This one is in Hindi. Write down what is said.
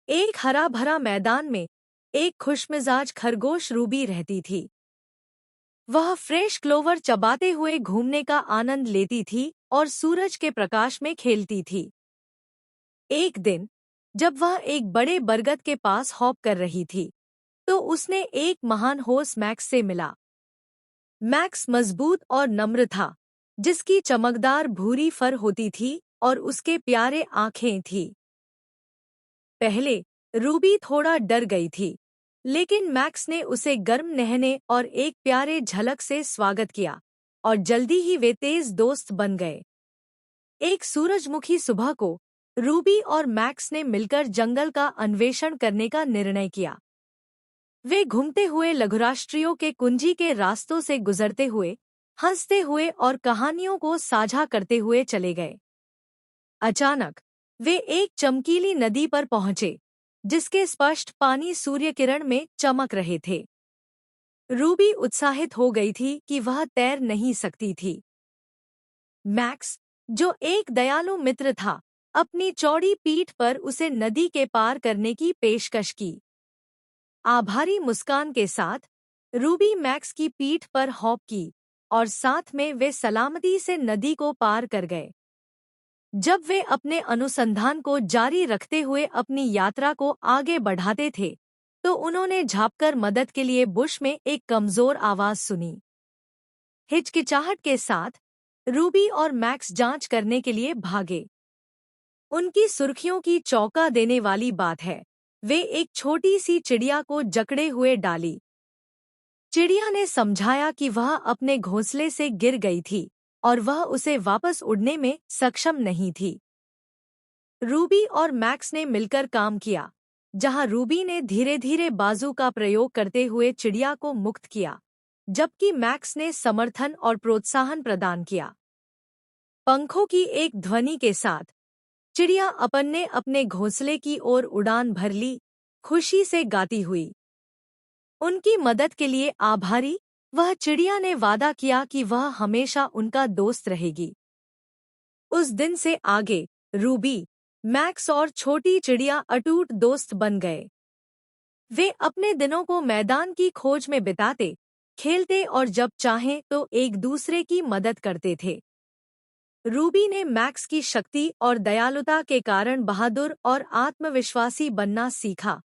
एक हरा भरा मैदान में एक खुशमिजाज खरगोश रूबी रहती थी। वह फ्रेश क्लोवर चबाते हुए घूमने का आनंद लेती थी और सूरज के प्रकाश में खेलती थी। एक दिन जब वह एक बड़े बरगद के पास हॉप कर रही थी, तो उसने एक महान होस मैक्स से मिला। मैक्स मजबूत और नम्र था, जिसकी चमकदार भूरी फर होती थी और उसके प्यारे आंखें थी। पहले रूबी थोड़ा डर गई थी, लेकिन मैक्स ने उसे गर्म नहने और एक प्यारे झलक से स्वागत किया, और जल्दी ही वे तेज दोस्त बन गए। एक सूरजमुखी सुबह को रूबी और मैक्स ने मिलकर जंगल का अन्वेषण करने का निर्णय किया। वे घूमते हुए लघुराष्ट्रियों के कुंजी के रास्तों से गुजरते हुए, हंसते हुए और कहानियों को साझा करते हुए चले गए। अचानक वे एक चमकीली नदी पर पहुंचे, जिसके स्पष्ट पानी सूर्य किरण में चमक रहे थे। रूबी उत्साहित हो गई थी कि वह तैर नहीं सकती थी। मैक्स, जो एक दयालु मित्र था, अपनी चौड़ी पीठ पर उसे नदी के पार करने की पेशकश की। आभारी मुस्कान के साथ रूबी मैक्स की पीठ पर हॉप की, और साथ में वे सलामती से नदी को पार कर गए। जब वे अपने अनुसंधान को जारी रखते हुए अपनी यात्रा को आगे बढ़ाते थे, तो उन्होंने झाँककर मदद के लिए बुश में एक कमजोर आवाज सुनी। हिचकिचाहट के साथ रूबी और मैक्स जांच करने के लिए भागे। उनकी सुर्खियों की चौंका देने वाली बात है, वे एक छोटी सी चिड़िया को जकड़े हुए डाली। चिड़िया ने समझाया कि वह अपने घोंसले से गिर गई थी और वह उसे वापस उड़ने में सक्षम नहीं थी। रूबी और मैक्स ने मिलकर काम किया, जहां रूबी ने धीरे धीरे बाजू का प्रयोग करते हुए चिड़िया को मुक्त किया, जबकि मैक्स ने समर्थन और प्रोत्साहन प्रदान किया। पंखों की एक ध्वनि के साथ चिड़िया अपन ने अपने घोंसले की ओर उड़ान भर ली, खुशी से गाती हुई। उनकी मदद के लिए आभारी, वह चिड़िया ने वादा किया कि वह हमेशा उनका दोस्त रहेगी। उस दिन से आगे रूबी, मैक्स और छोटी चिड़िया अटूट दोस्त बन गए। वे अपने दिनों को मैदान की खोज में बिताते, खेलते और जब चाहें तो एक दूसरे की मदद करते थे। रूबी ने मैक्स की शक्ति और दयालुता के कारण बहादुर और आत्मविश्वासी बनना सीखा,